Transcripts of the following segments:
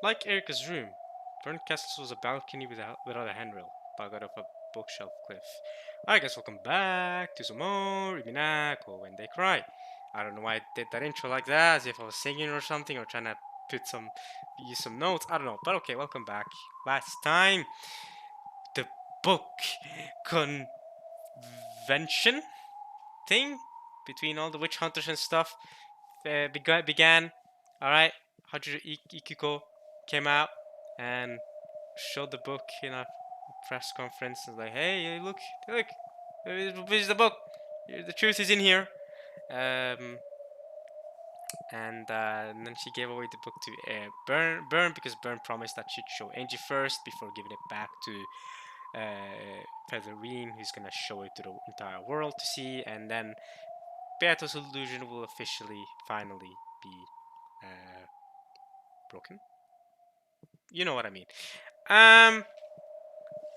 Like Erika's room, Burnt Castle was a balcony without a handrail, dug out of a bookshelf cliff. I guess we'll come back to some more Umineko when they cry. I don't know why I did that intro like that, as if I was singing or something, or trying to use some notes. I don't know, but okay, welcome back. Last time, the book convention thing between all the witch hunters and stuff began. All right, Hachijo Ikuko came out and showed the book in a press conference. And like, hey, look, this is the book. The truth is in here. Um, and then she gave away the book to Bern because Bern promised that she'd show Angie first before giving it back to Featherine, who's gonna show it to the entire world to see, and then Beato's illusion will officially, finally be uh, broken. You know what I mean. Um.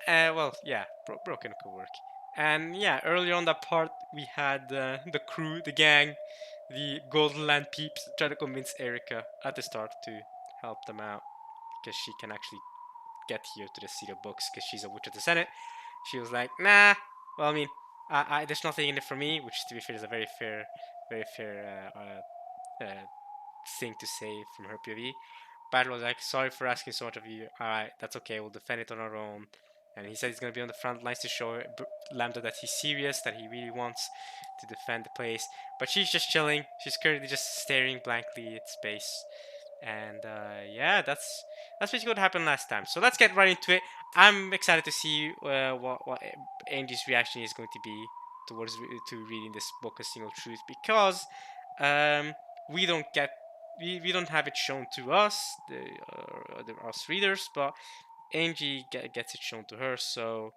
Well, yeah, broken could work. And yeah, earlier on that part, we had the crew, the gang, the Golden Land peeps try to convince Erika at the start to help them out because she can actually get here to the Seat of Books because she's a witch of the Senate. She was like, nah. Well, I mean, there's nothing in it for me, which to be fair is a very fair thing to say from her POV. Battle was like, sorry for asking so much of you. Alright, that's okay, we'll defend it on our own. And he said he's going to be on the front lines to show Lambda that he's serious, that he really wants to defend the place. But she's just chilling. She's currently just staring blankly at space. And yeah, that's basically what happened last time. So let's get right into it. I'm excited to see what Angie's reaction is going to be towards to reading this book, A Single Truth, because we don't get we don't have it shown to us, us readers, but Angie gets it shown to her. So,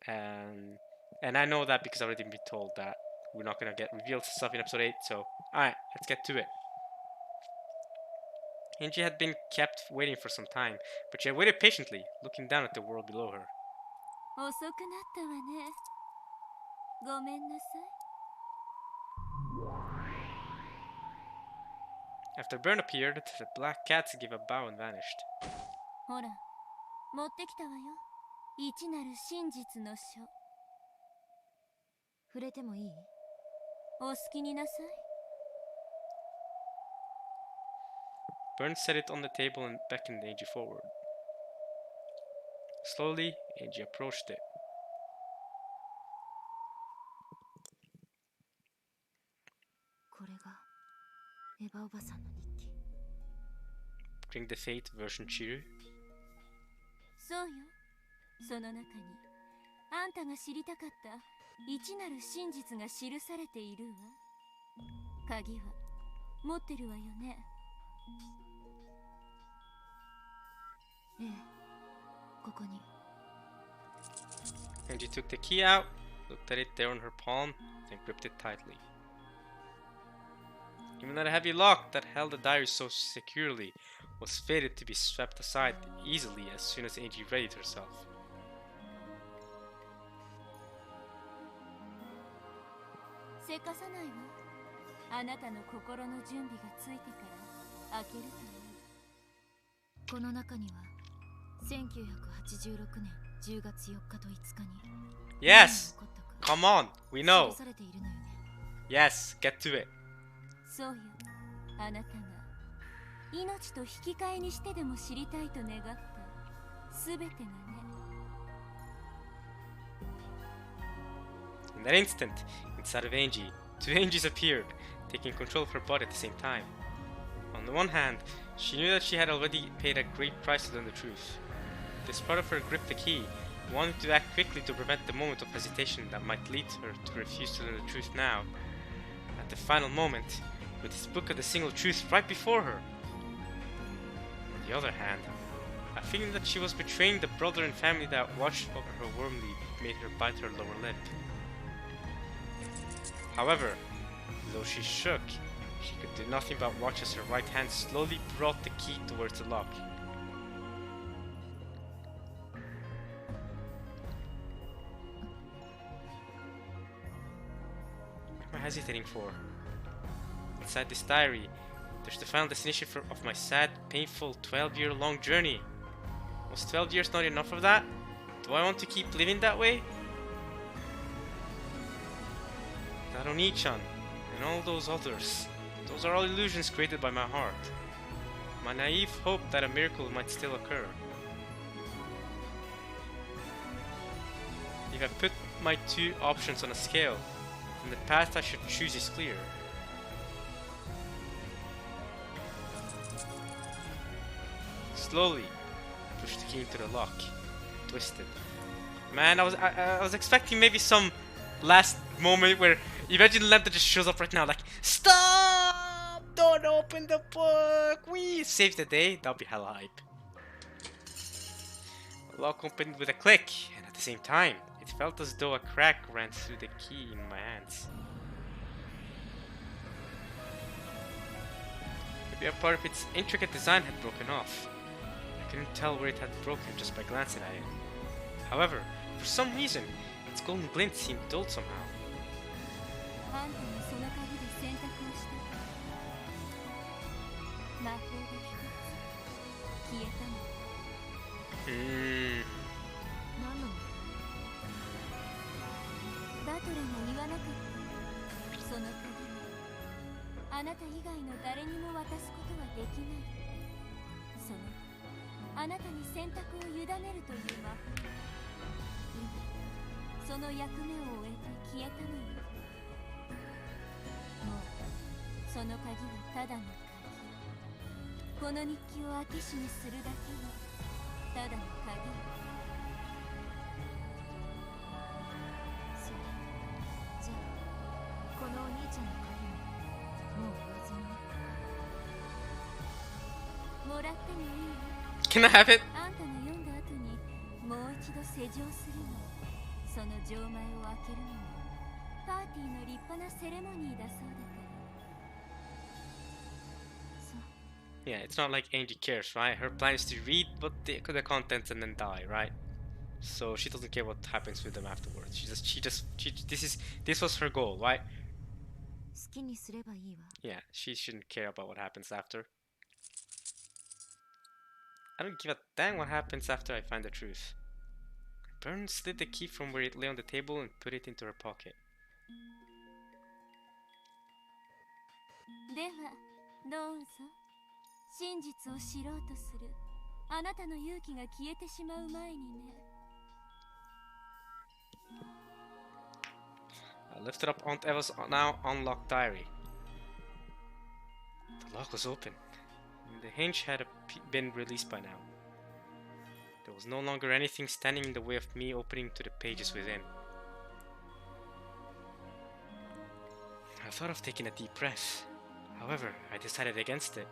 and I know that because I've already been told that we're not gonna get revealed stuff in episode 8. So, alright, let's get to it. Angie had been kept waiting for some time, but she had waited patiently, looking down at the world below her. After Bern appeared, the black cat gave a bow and vanished. Bern set it on the table and beckoned Angie forward. Slowly, Angie approached it. Bring the Fate version Chiru. そうよ。その中にあんたが知りたかった一なる真実が記されているわ。鍵は持ってるわよね。ええ、ここに。Angie took the key out, looked at it there on her palm, then gripped it tightly. Even that heavy lock that held the diary so securely was fated to be swept aside easily as soon as Angie readied herself. Yes! Come on! We know! Yes, get to it! そうよ。あなたが命と引き換えにしてでも知りたいと願ったすべてがね。In that instant, inside of Angie, two Angies appeared, taking control of her body at the same time. On the one hand, she knew that she had already paid a great price to learn the truth. This part of her gripped the key, wanting to act quickly to prevent the moment of hesitation that might lead her to refuse to learn the truth now. At the final moment, with his book of the single truth right before her. On the other hand, a feeling that she was betraying the brother and family that watched over her warmly made her bite her lower lip. However, though she shook, she could do nothing but watch as her right hand slowly brought the key towards the lock. What am I hesitating for? Inside this diary, There's the final destination of my sad, painful 12-year-long journey. Was 12 years not enough of that? Do I want to keep living that way? Daronichan and all those others. Those are all illusions created by my heart. My naive hope that a miracle might still occur. If I put my two options on a scale, then the path I should choose is clear. Slowly, I pushed the key into the lock. Twisted. Man, I was expecting maybe some last moment where imagine Lambda just shows up right now like, stop! Don't open the book! We save the day. That'll be hella hype. The lock opened with a click, and at the same time, it felt as though a crack ran through the key in my hands. Maybe a part of its intricate design had broken off. I couldn't tell where it had broken just by glancing at it. However, for some reason, its golden glint seemed dulled somehow. Can I have it? Yeah, it's not like Angie cares, right? Her plan is to read the contents and then die, right? So she doesn't care what happens with them afterwards. This was her goal, right? Yeah, she shouldn't care about what happens after. I don't give a dang what happens after I find the truth. Byrne slid the key from where it lay on the table and put it into her pocket. I lifted up Aunt Eva's now unlocked diary. The lock was open. The hinge had been released by now. There was no longer anything standing in the way of me opening to the pages within. I thought of taking a deep breath. However, I decided against it.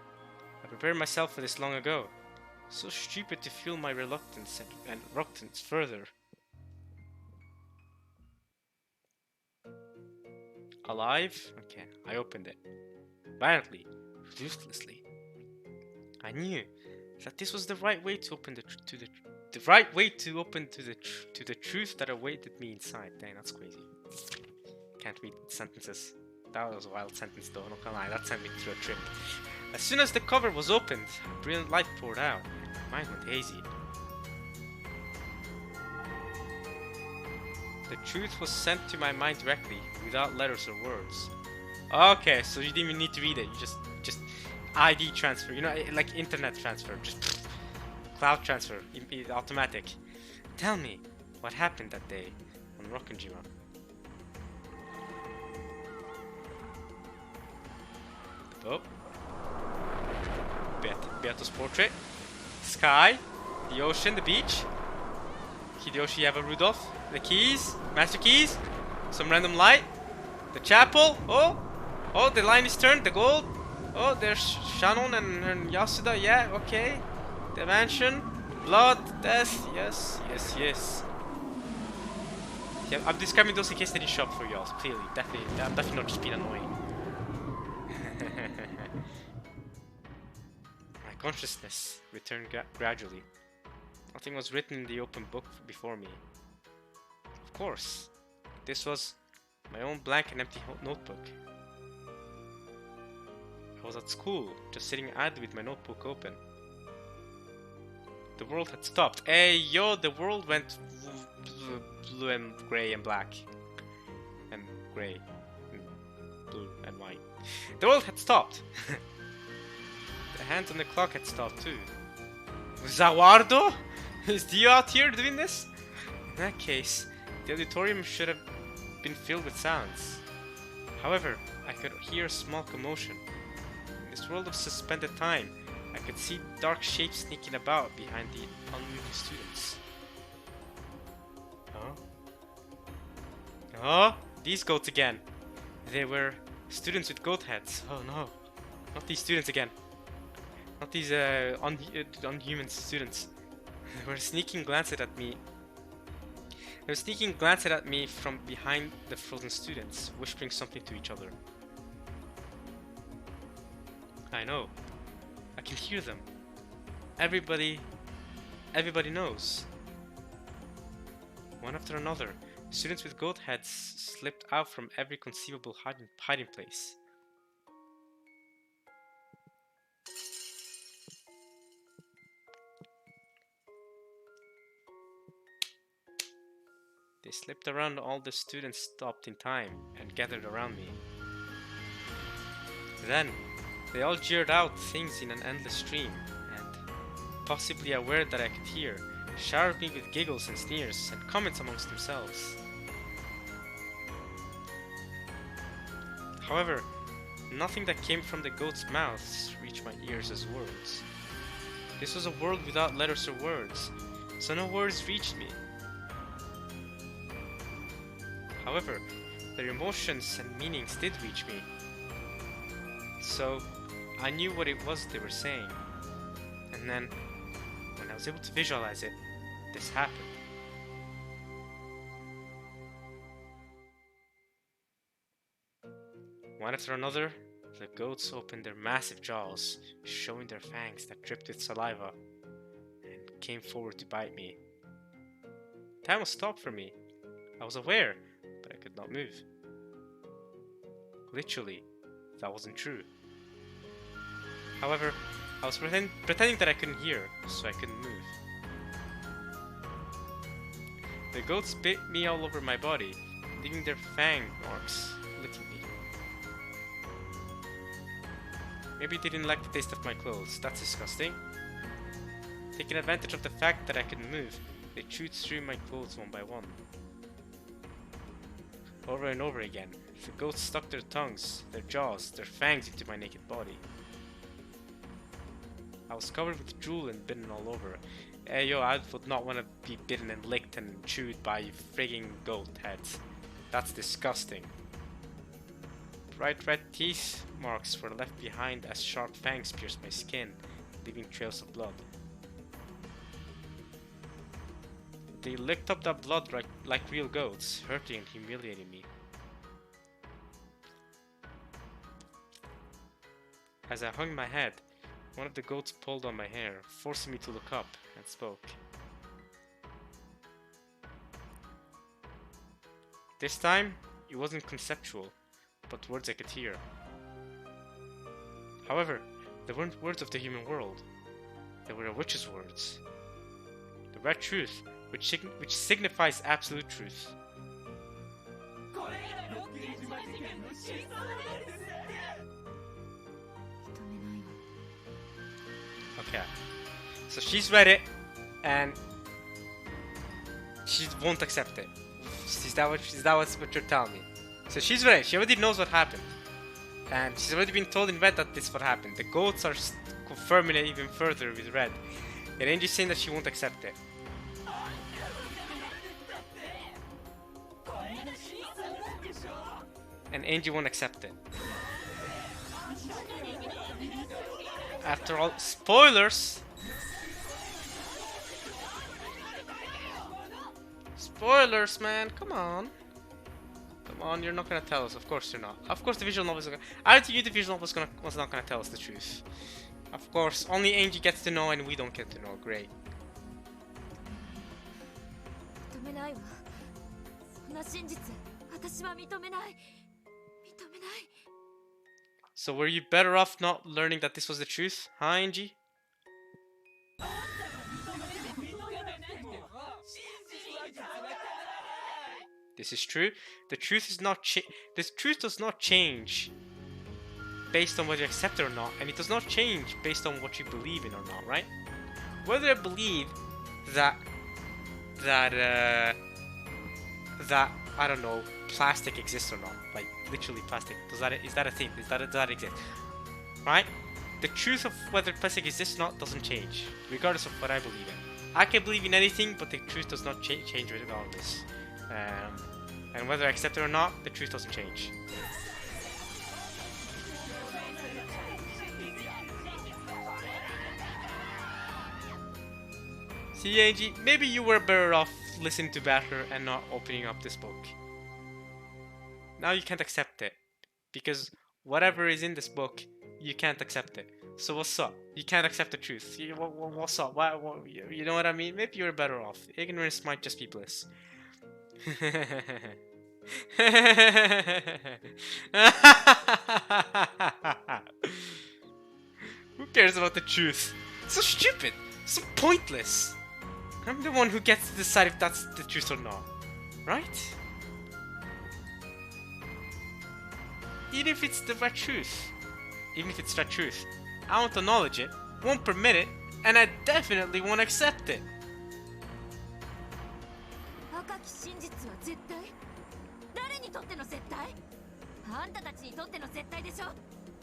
I prepared myself for this long ago. So stupid to feel my reluctance and reluctance further. Alive? Okay, I opened it. Violently, ruthlessly. I knew that this was the right way to open the right way to open to the truth that awaited me inside. Dang, that's crazy. Can't read sentences. That was a wild sentence though, not gonna lie, that sent me through a trip. As soon as the cover was opened, a brilliant light poured out, and my mind went hazy. The truth was sent to my mind directly, without letters or words. Okay, so you didn't even need to read it, you just ID transfer, you know, like internet transfer, just cloud transfer, automatic. Tell me, what happened that day on Rokkenjima? The boat, Beato's portrait, sky, the ocean, the beach, Hideyoshi Yava Rudolph, the keys, master keys, some random light, the chapel, oh, the line is turned, the gold. Oh, there's Shannon and Yasuda, yeah, okay. The mansion, blood, death, yes. Yeah, I'm describing those in case they didn't show up for y'all, clearly, definitely, I'm definitely not just being annoying. My consciousness returned gradually. Nothing was written in the open book before me. Of course, this was my own blank and empty notebook. I was at school, just sitting idly with my notebook open. The world had stopped. Hey, yo, the world went blue and gray and black. And gray. And blue and white. The world had stopped. The hands on the clock had stopped too. Zawardo? Is Dio out here doing this? In that case, the auditorium should have been filled with sounds. However, I could hear a small commotion. In this world of suspended time, I could see dark shapes sneaking about behind the unmoving students. Huh? Oh, these goats again. They were students with goat heads. Oh no, not these students again. Not these unhuman students. They were sneaking glances at me. They were sneaking glances at me from behind the frozen students, whispering something to each other. I know. I can hear them. Everybody knows. One after another, students with goat heads slipped out from every conceivable hiding place. They slipped around. All the students stopped in time and gathered around me. Then, they all jeered out things in an endless stream, and, possibly aware that I could hear, showered me with giggles and sneers and comments amongst themselves. However, nothing that came from the goats' mouths reached my ears as words. This was a world without letters or words, so no words reached me. However, their emotions and meanings did reach me. So, I knew what it was they were saying. And then, when I was able to visualize it, this happened. One after another, the goats opened their massive jaws, showing their fangs that dripped with saliva, and came forward to bite me. Time was stopped for me. I was aware, but I could not move. Literally, that wasn't true. However, I was pretending that I couldn't hear, so I couldn't move. The goats bit me all over my body, leaving their fang marks licking me. Maybe they didn't like the taste of my clothes. That's disgusting. Taking advantage of the fact that I couldn't move, they chewed through my clothes one by one. Over and over again, the goats stuck their tongues, their jaws, their fangs into my naked body. I was covered with drool and bitten all over. Hey yo, I would not want to be bitten and licked and chewed by frigging goat heads. That's disgusting. Bright red teeth marks were left behind as sharp fangs pierced my skin, leaving trails of blood. They licked up that blood like real goats, hurting and humiliating me. As I hung my head, one of the goats pulled on my hair, forcing me to look up, and spoke. This time, it wasn't conceptual, but words I could hear. However, they weren't words of the human world. They were a witch's words. The red truth, which signifies absolute truth. Okay, so she's read it, and she won't accept it. Is that what you're telling me? So she's read it. She already knows what happened, and she's already been told in red that this is what happened. The goats are confirming it even further with red, and Angie's saying that she won't accept it. And Angie won't accept it. After all, spoilers! Spoilers, man, come on. Come on, you're not gonna tell us. Of course you're not. Of course the visual novel is gonna... I think the visual novel was not gonna tell us the truth. Of course, only Angie gets to know and we don't get to know. Great. So were you better off not learning that this was the truth, huh, Angie? This is true. The truth is not this truth does not change based on whether you accept it or not, and it does not change based on what you believe in or not, right? Whether I believe that that I don't know, plastic exists or not, like literally plastic, is that a thing? Does that exist? Right? The truth of whether plastic exists or not doesn't change, regardless of what I believe in. I can believe in anything, but the truth does not change regardless. And whether I accept it or not, the truth doesn't change. See, Angie, maybe you were better off listening to Batter and not opening up this book. Now you can't accept it, because whatever is in this book, you can't accept it. So what's up? You can't accept the truth. What's up? You know what I mean? Maybe you're better off. Ignorance might just be bliss. Who cares about the truth? It's so stupid. So pointless. I'm the one who gets to decide if that's the truth or not. Right? Even if it's the right truth. Even if it's the truth. I won't acknowledge it, won't permit it, and I definitely won't accept it. 赤き真実は絶対？誰にとっての絶対？あんたたちにとっての絶対でしょ？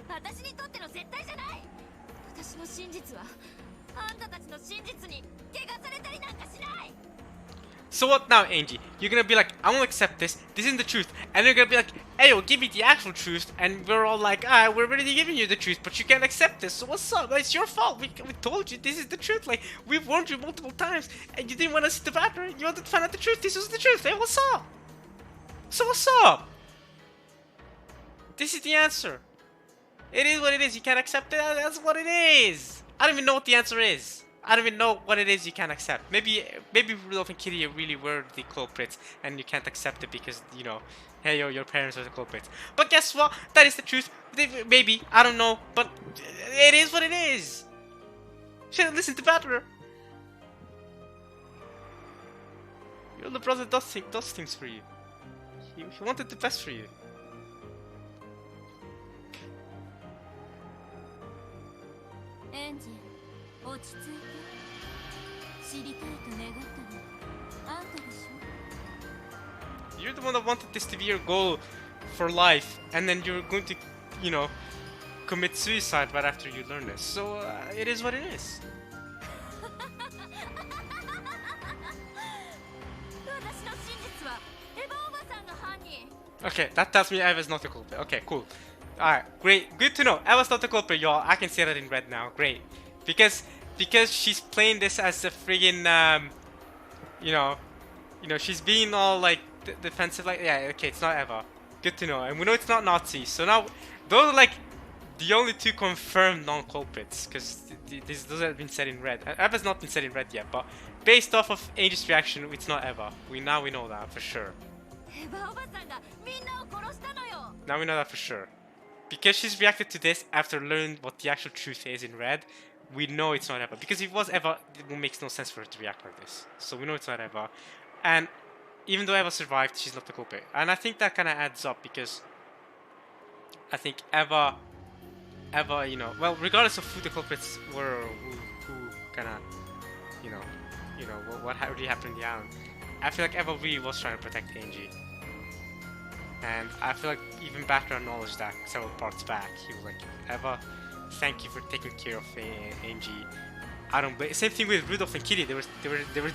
私にとっての絶対じゃない。私の真実はあんたたちの真実に怪我されたりなんかしない。 So what now, Angie? You're gonna be like, I won't accept this, this isn't the truth, and you're gonna be like, hey, yo, give me the actual truth, and we're all like, we're already giving you the truth, but you can't accept this, so what's up? It's your fault, we told you this is the truth, like, we've warned you multiple times, and you didn't want to see the matter, you wanted to find out the truth, this was the truth, hey, what's up? So what's up? This is the answer. It is what it is, you can't accept it, that's what it is. I don't even know what the answer is. I don't even know what it is you can't accept. Maybe Rudolph and Kitty really were the culprits, and you can't accept it because, you know, hey, yo, your parents are the culprits. But guess what? That is the truth. Maybe, I don't know, but it is what it is. Should've listened to Batter. Your little brother does things for you. He wanted the best for you. Angie, 落ち着いて。知りたいと願ったのあんたでしょ。 You're the one that wanted this to be your goal for life, and then you're going to, you know, commit suicide right after you learn this. So it is what it is. Okay, that tells me Eva's not the culprit. Okay, cool. Alright, great. Good to know. Eva's not the culprit, y'all. I can see that in red now. Great. Because she's playing this as a friggin', you know, she's being all, like, defensive. Like, yeah, okay, it's not Eva. Good to know. And we know it's not Nazi. So now, those are, like, the only two confirmed non-culprits. Because those have been said in red. Eva's not been said in red yet, but based off of Angel's reaction, it's not Eva. Now we know that for sure. Now we know that for sure. Because she's reacted to this after learning what the actual truth is in red, we know it's not Eva. Because if it was Eva, it makes no sense for her to react like this. So we know it's not Eva. And even though Eva survived, she's not the culprit. And I think that kind of adds up because I think Eva, you know, well, regardless of who the culprits were, who kind of, you know, what really happened in the island, I feel like Eva really was trying to protect Angie. And I feel like even Batter acknowledged that several parts back. He was like, Eva, thank you for taking care of Angie. I don't blame. Same thing with Rudolph and Kitty. They were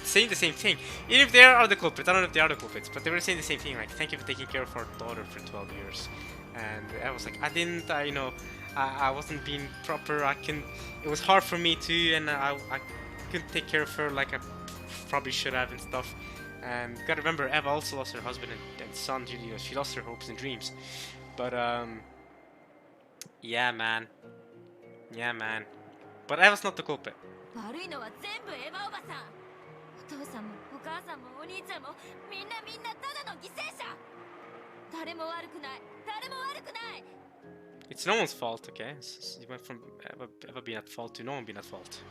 saying the same thing. Even if they are the culprits, I don't know if they are the culprits, but they were saying the same thing. Like, thank you for taking care of our daughter for 12 years. And I was like, I didn't. You know, I wasn't being proper. It was hard for me too, and I couldn't take care of her like I probably should have and stuff. And gotta remember, Eva also lost her husband and son. You know, she lost her hopes and dreams. But yeah, man. But Eva's not the culprit. 悪いのは全部エヴァおばさん。お父さんもお母さんもお兄ちゃんもみんなただの犠牲者。誰も悪くない。誰も悪くない。It's no one's fault, okay? You went from ever being at fault to no one being at fault.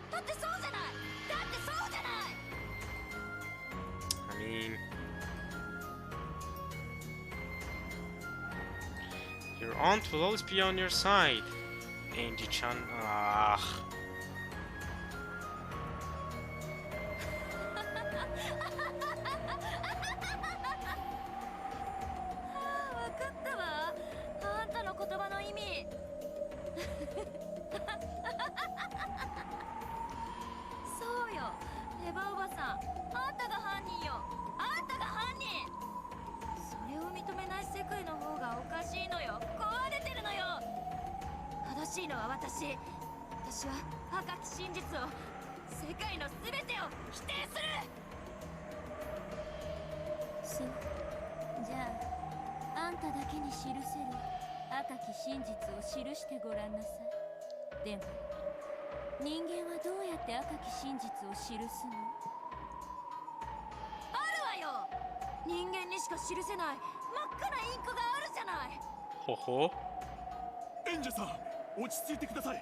I mean, your aunt will always be on your side, Angie-chan. Ah. そうよ、エヴァおばさん、あんたが犯人よ。あんたが犯人。それを認めない世界の方がおかしいのよ。壊れてるのよ。正しいのは私。私は赤き真実を、世界の全てを否定する。そう。じゃあ、あんただけに記せる赤き真実を記してごらんなさい。でも人間はどうやって赤き真実を記すの？あるわよ。人間にしか記せない真っ赤なインクがあるじゃない。ほほ。演者さん、落ち着いてください。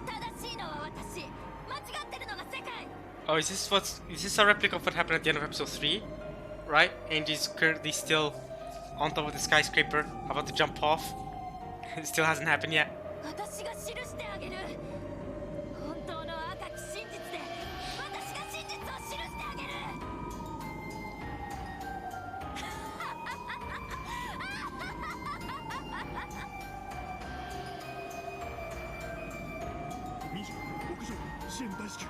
正しいのは私。間違ってるのが世界。 Oh, is this a replica of what happened at the end of episode 3? Right? Angie's currently still on top of the skyscraper, about to jump off. It still hasn't happened yet. 私が記してあげる。本当の赤き真実で私が真実を記してあげる。26条支援大至急。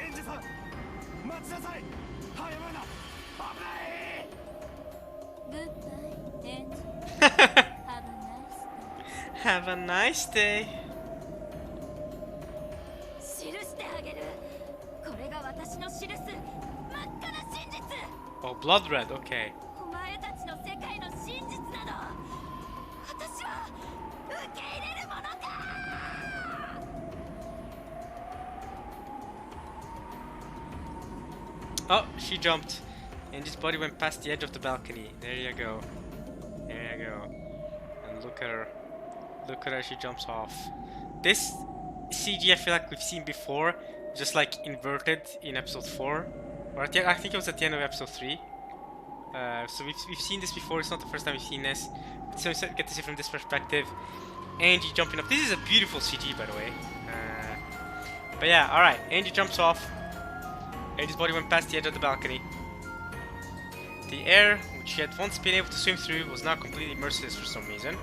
演者さん、待ちなさい。早まるな。危ない。 Goodbye, Angie. Have a nice day. 記してあげる。これが私の記す真っ赤な真実。 Oh, blood red, okay. お前たちの世界の真実など私は受け入れるものか。 Oh, she jumped. Angie's body went past the edge of the balcony. There you go. There you go. And look at her. Look at her, she jumps off. This CG I feel like we've seen before, just like inverted in episode 4. Or I think it was at the end of episode 3. So we've seen this before, it's not the first time we've seen this. So we get to see from this perspective. Angie jumping up. This is a beautiful CG, by the way. But yeah, alright. Angie jumps off. Angie's body went past the edge of the balcony. The air, which she had once been able to swim through, was now completely merciless for some reason.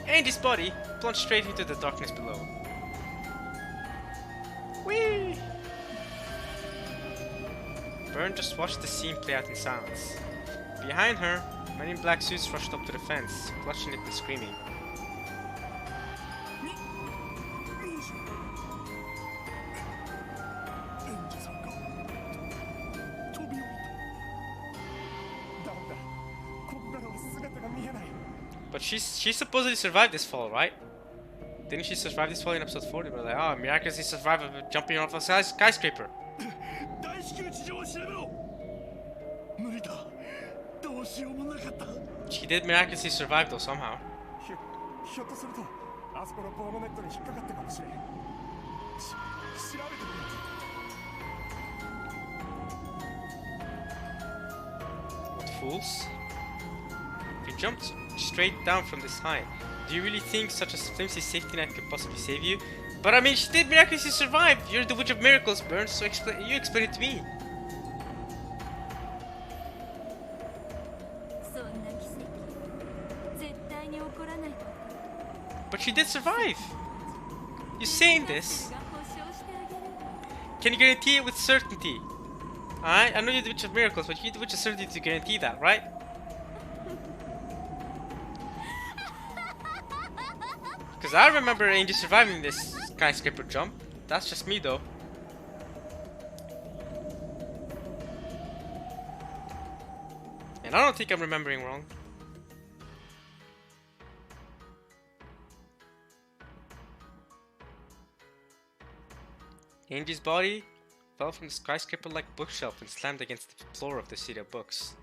Angie's body plunged straight into the darkness below. Whee! Byrne just watched the scene play out in silence. Behind her, men in black suits rushed up to the fence, clutching it and screaming. 演者さんが飛び降りた。ダメだ。ここからは姿が見えない。 But she supposedly survived this fall, right? Didn't she survive this fall in episode 4? They were like, oh, miraculously survived jumping off a skyscraper. 大至急地上を調べろ。無理だ。どうしようもなかった。 She did miraculously survive though somehow. ひょっとするとあそこのボーノネットに引っかかったかもしれん。調べてみる。 What fools? If you jumped straight down from this height, do you really think such a flimsy safety net could possibly save you? But I mean, she did miraculously survive! You're the Witch of Miracles, Burns, so you explain it to me. そんな奇跡絶対に起こらないと。 But she did survive! You're saying this? Can you guarantee it with certainty? Alright, I know you're the Witch of Miracles, but you need the Witch of Certainty to guarantee that, right? Because I remember Angie surviving this skyscraper jump. That's just me though. And I don't think I'm remembering wrong. Angie's body fell from the skyscraper-like bookshelf and slammed against the floor of the City of Books.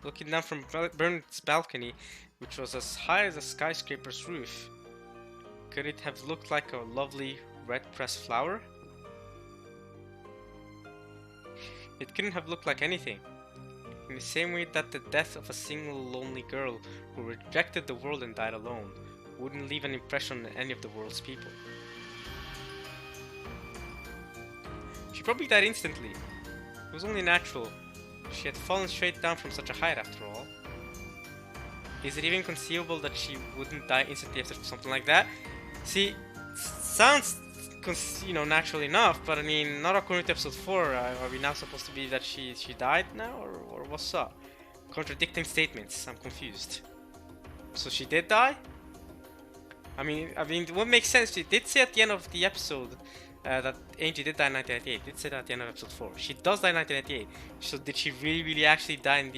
looking down from Burn's balcony, which was as high as a skyscraper's roof. Could it have looked like a lovely red pressed flower? It couldn't have looked like anything. In the same way that the death of a single lonely girl who rejected the world and died alone wouldn't leave an impression on any of the world's people. She probably died instantly. It was only natural. She had fallen straight down from such a height after all. Is it even conceivable that she wouldn't die instantly after something like that? See, sounds, natural enough, but I mean, not according to episode 4. Are we now supposed to believe that she died now, or what's up? Contradicting statements. I'm confused. So she did die? I mean, what makes sense? She did say at the end of the episode that Angie did die in 1998. Did say that at the end of episode 4. She does die in 1998. So did she really actually die in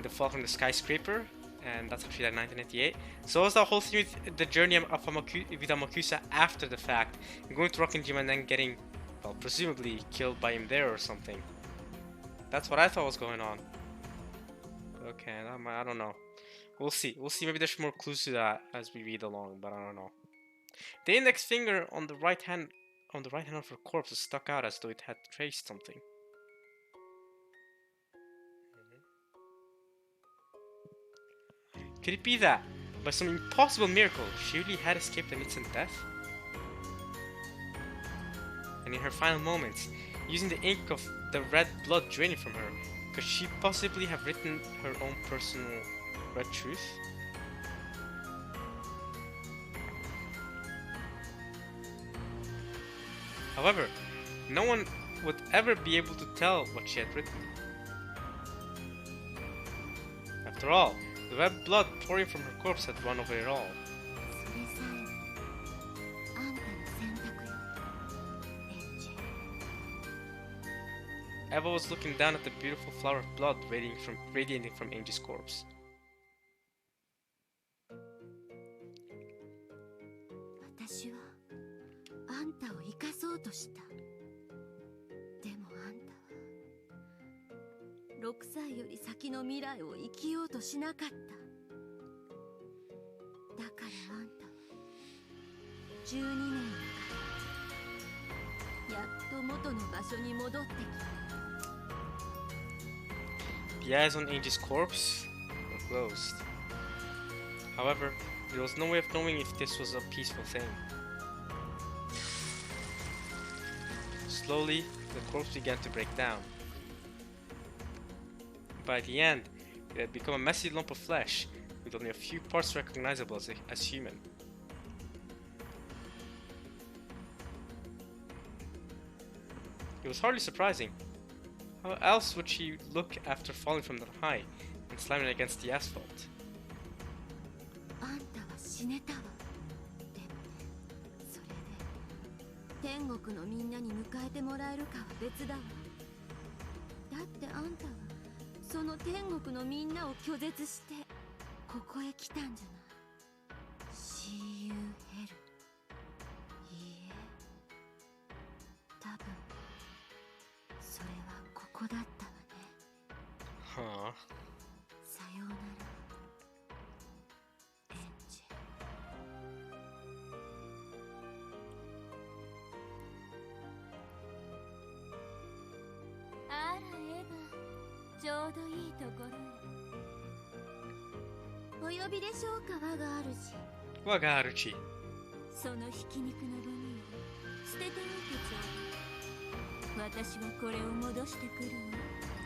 the fall from the skyscraper? And that's how she died in 1998. So was the whole thing with the journey of with Amakusa after the fact, going to Rockin' Gym and then getting, well, presumably killed by him there or something. That's what I thought was going on. Okay, I don't know. We'll see. Maybe there's more clues to that as we read along, but I don't know. The index finger on the right hand of her corpse was stuck out as though it had traced something. Could it be that, by some impossible miracle, she really had escaped an instant death? And in her final moments, using the ink of the red blood draining from her, could she possibly have written her own personal red truth? However, no one would ever be able to tell what she had written. After all, the red blood pouring from her corpse had run over it all. Eva was looking down at the beautiful flower of blood radiating from Angie's corpse. The eyes on Angie's corpse were closed. However, there was no way of knowing if this was a peaceful thing. Slowly, the corpse began to break down. By the end, it had become a messy lump of flesh, with only a few parts recognizable as human. It was hardly surprising. How else would she look after falling from that height and slamming against the asphalt? Huh. Wagaruchi.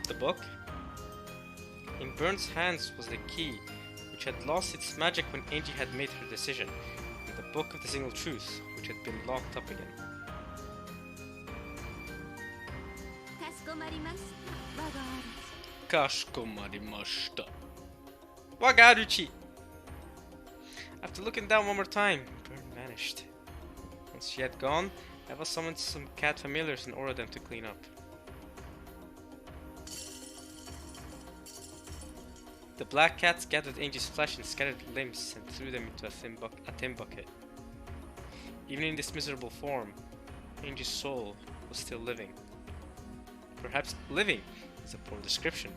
The book? In Burn's hands was the key, which had lost its magic when Angie had made her decision, and the book of the single truth, which had been locked up again. Kashikomarimashita. Wagaruchi! After looking down one more time, Burn vanished. Once she had gone, Eva summoned some cat familiars and ordered them to clean up. The black cats gathered Angie's flesh and scattered limbs and threw them into a tin bucket. Even in this miserable form, Angie's soul was still living. Perhaps living is a poor description.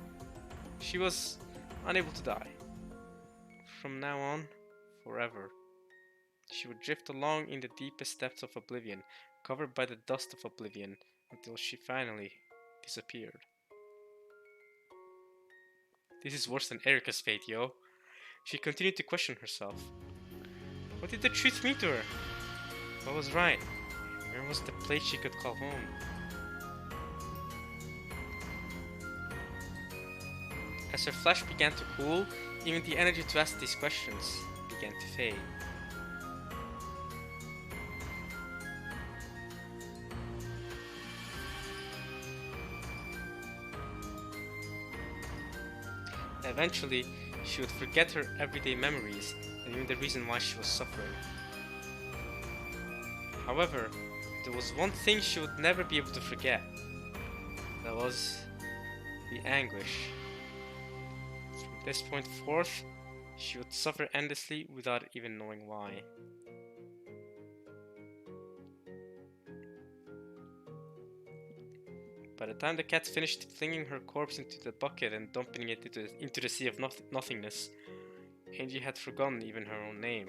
She was unable to die. From now on, forever. She would drift along in the deepest depths of oblivion, covered by the dust of oblivion, until she finally disappeared. This is worse than Erika's fate, yo. She continued to question herself. What did the truth mean to her? What was right? Where was the place she could call home? As her flesh began to cool, even the energy to ask these questions began to fade. Eventually, she would forget her everyday memories and even the reason why she was suffering. However, there was one thing she would never be able to forget. That was the anguish. From this point forth, she would suffer endlessly without even knowing why. By the time the cat finished flinging her corpse into the bucket and dumping it into the sea of nothingness, Angie had forgotten even her own name.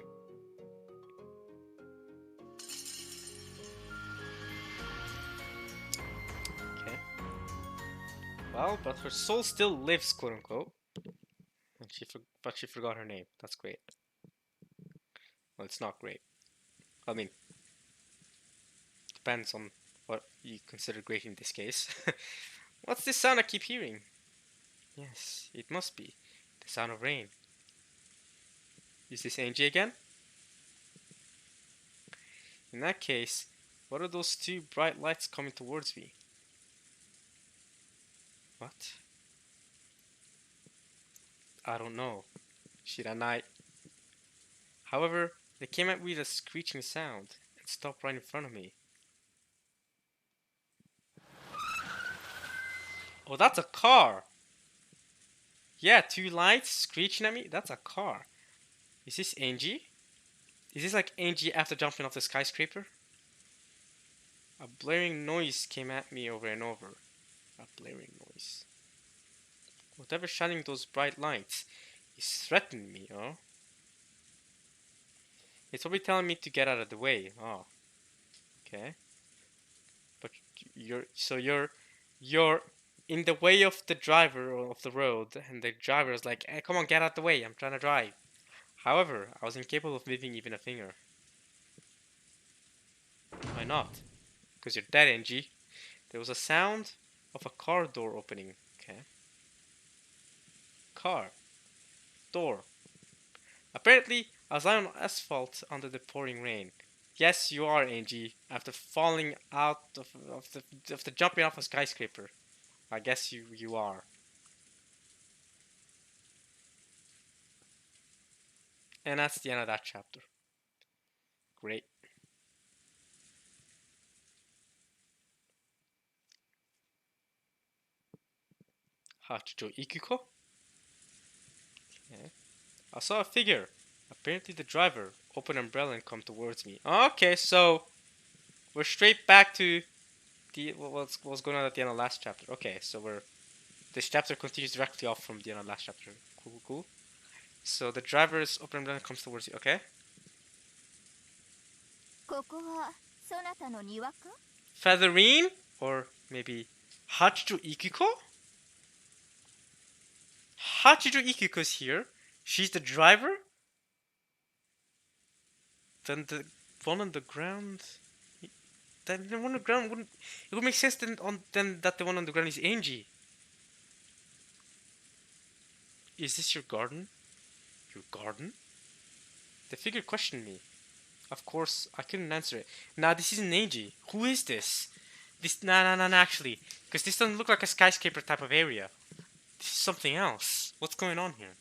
Okay. Well, but her soul still lives, quote unquote. And but she forgot her name. That's great. Well, it's not great. I mean, depends on what you consider great in this case. What's this sound I keep hearing? Yes, it must be the sound of rain. Is this Angie again? In that case, what are those two bright lights coming towards me? What? I don't know. Shiranai. However, they came at me with a screeching sound and stopped right in front of me. Oh, that's a car! Yeah, two lights screeching at me? That's a car. Is this Angie? Is this like Angie after jumping off the skyscraper? A blaring noise came at me over and over. A blaring noise. Whatever's shining those bright lights is threatening me, oh? It's probably telling me to get out of the way. Oh. Okay. But you're in the way of the driver of the road, and the driver is like, hey, come on, get out the way, I'm trying to drive. However, I was incapable of moving even a finger. Why not? Because you're dead, Angie. There was a sound of a car door opening. Okay. Car. Door. Apparently, I was lying on asphalt under the pouring rain. Yes, you are, Angie. After falling out of the jumping off a skyscraper. I guess you are. And that's the end of that chapter. Great. Hachijo Ikuko? Okay. I saw a figure. Apparently the driver. Open umbrella and come towards me. Okay, so we're straight back to what's going on at the end of the last chapter. Okay, so this chapter continues directly off from the end of the last chapter. Cool. So the driver's open umbrella comes towards you. Okay. ここはそなたの庭か? Featherine? Or maybe Hachijo Ikuko? Hachijo Ikuko's here. She's the driver? Then the one on the ground... Then the one on the ground wouldn't... It would make sense then that the one on the ground is Angie. Is this your garden? Your garden? The figure questioned me. Of course, I couldn't answer it. Nah, this isn't Angie. Who is this? Nah, actually. Because this doesn't look like a skyscraper type of area. This is something else. What's going on here?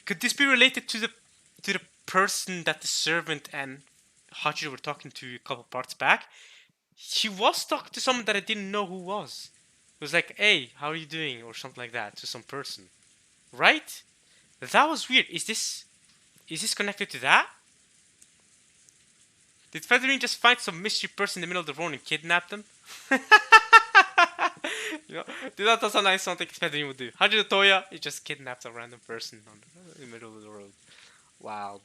Could this be related to the person that the servant and Hachijo were talking to a couple parts back? She was talking to someone that I didn't know who was. It was like, hey, how are you doing? Or something like that to some person. Right? That was weird. Is this connected to that? Did Featherine just find some mystery person in the middle of the road and kidnap them? You know, that's a nice something Featherin would do. Hachijo Toya, he just kidnaps a random person in the middle of the road. Wild.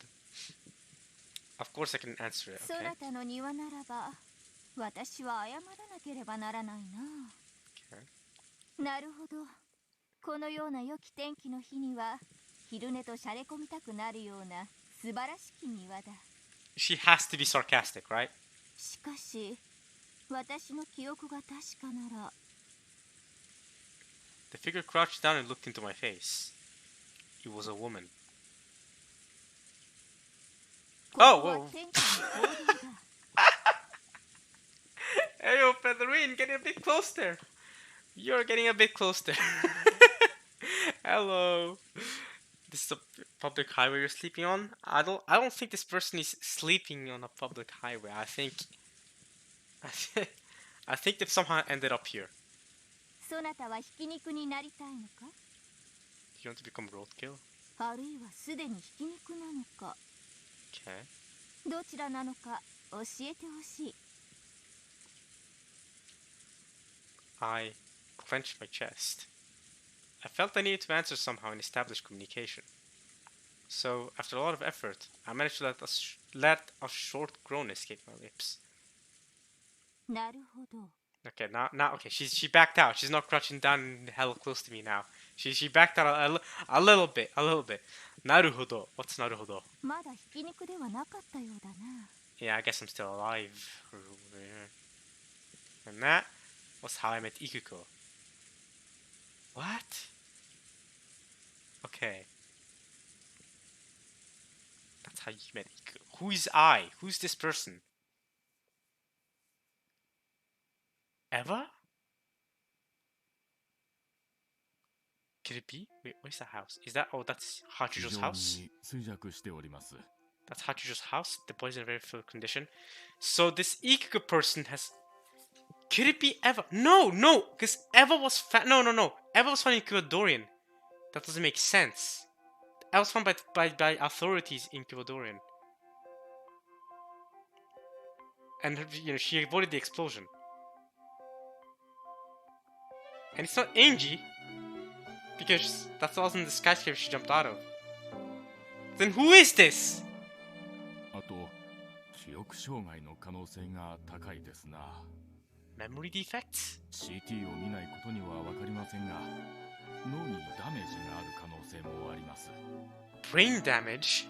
Of course I can answer it, そ okay? なたの庭ならば私は謝らなければならないな。 Okay. なるほど。このような良き天気の日には昼寝としゃれ込みたくなるような素晴らしき庭だ。 She has to be sarcastic, right? しかし私の記憶が確かなら The figure crouched down and looked into my face. It was a woman. ここ Oh, は whoa. 天気の行動だ。 Hey, yo, Featherin, get a bit close there. You're getting a bit close there. Hello. This is a public highway you're sleeping on. I don't think this person is sleeping on a public highway. I think they've somehow ended up here. そなたはひき肉になりたいのか、 You want to become roadkill? あるいはすでにひき肉なのか、 Okay. どちらなのか教えてほしい。 I clenched my chest. I felt I needed to answer somehow and establish communication. So, after a lot of effort, I managed to let a short groan escape my lips. なるほど。 Okay, now, okay, she backed out. She's not crouching down hella close to me now. She backed out a little bit. Naruhodo. What's naruhodo? まだひき肉ではなかったようだな。 Yeah, I guess I'm still alive. And that was how I met Ikuko. What? Okay. That's how you met Ikuko. Who is I? Who's this person? Eva? Could it be? Wait, where's the house? Is that? Oh, that's 非 Hachijo's 常 house. に衰弱しております。 That's Hachijo's house. The boy's in a very full condition. So this Ikuko person has. Could it be Eva? No, because Eva was found. No. Eva was found in Ecuadorian. That doesn't make sense. Eva was found by authorities in Ecuadorian. And she avoided the explosion. And it's not Angie, because that wasn't the skyscraper she jumped out of. Then who is this? あと記憶障害の可能性が高いですな。 Memory defects? CT を見ないことには分かりませんが、脳にダメージがある可能性もあります。 Brain damage?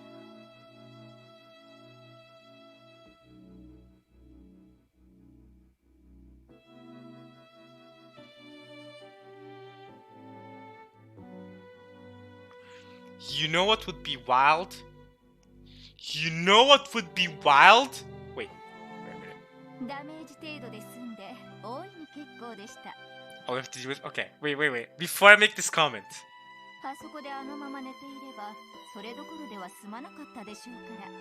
You know what would be wild? You know what would be wild? Wait a minute. ダメージ程度で済んで大いに結構でした。 Oh, we have to do it? Okay, wait. Before I make this comment. あそこであのまま寝ていればそれどころでは済まなかったでしょうから。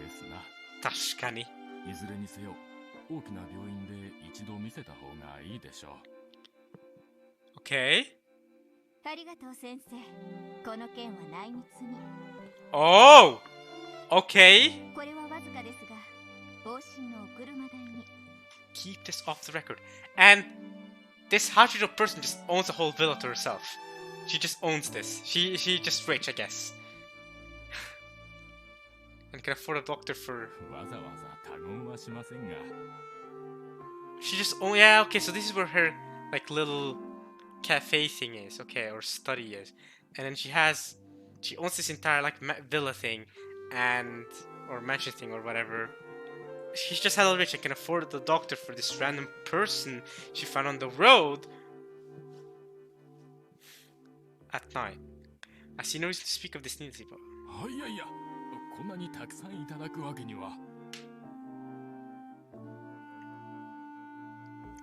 ですな。確かに。いずれにせよ大きな病院で一度見せた方がいいでしょう。 Okay. ありがとう先生。この件は内密に。 Oh! Okay. これはわずかですが、往診のお車代に。 Keep this off the record. And this Hachijo person just owns a whole villa to herself. She just owns this. She just rich, I guess. And can afford a doctor for... わざわざ他言はしませんが。 She just... Oh, yeah, okay, so this is where her, like, little cafe thing is, okay, or study is. And then she owns this entire, like, villa thing, and... or mansion thing, or whatever. She's just hella rich and can afford the doctor for this random person she found on the road at night. I see no reason to speak of this needlessly, but... いやいや、こんなにたくさんいただくわけには。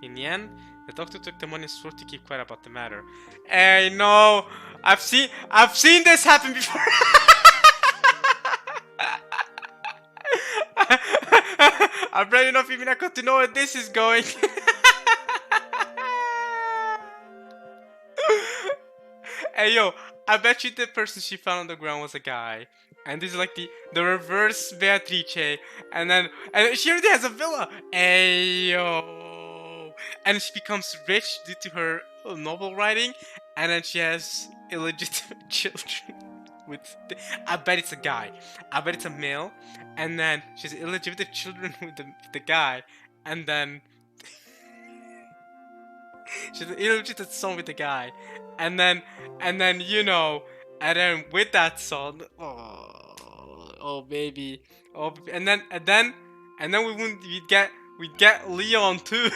In the end, the doctor took the money and swore to keep quiet about the matter. Hey, no! I've seen this happen before! I'm brave enough Umineko to know where this is going. Hey, yo, I bet you the person she found on the ground was a guy. And this is like the reverse Beatrice, and she already has a villa. Ayo, and she becomes rich due to her novel writing, and then she has illegitimate children with. I bet it's a guy. I bet it's a male, and then she has illegitimate children with the guy, and then she's an illegitimate son with the guy, and then you know, and then with that son, oh baby, and then we'd get Leon too.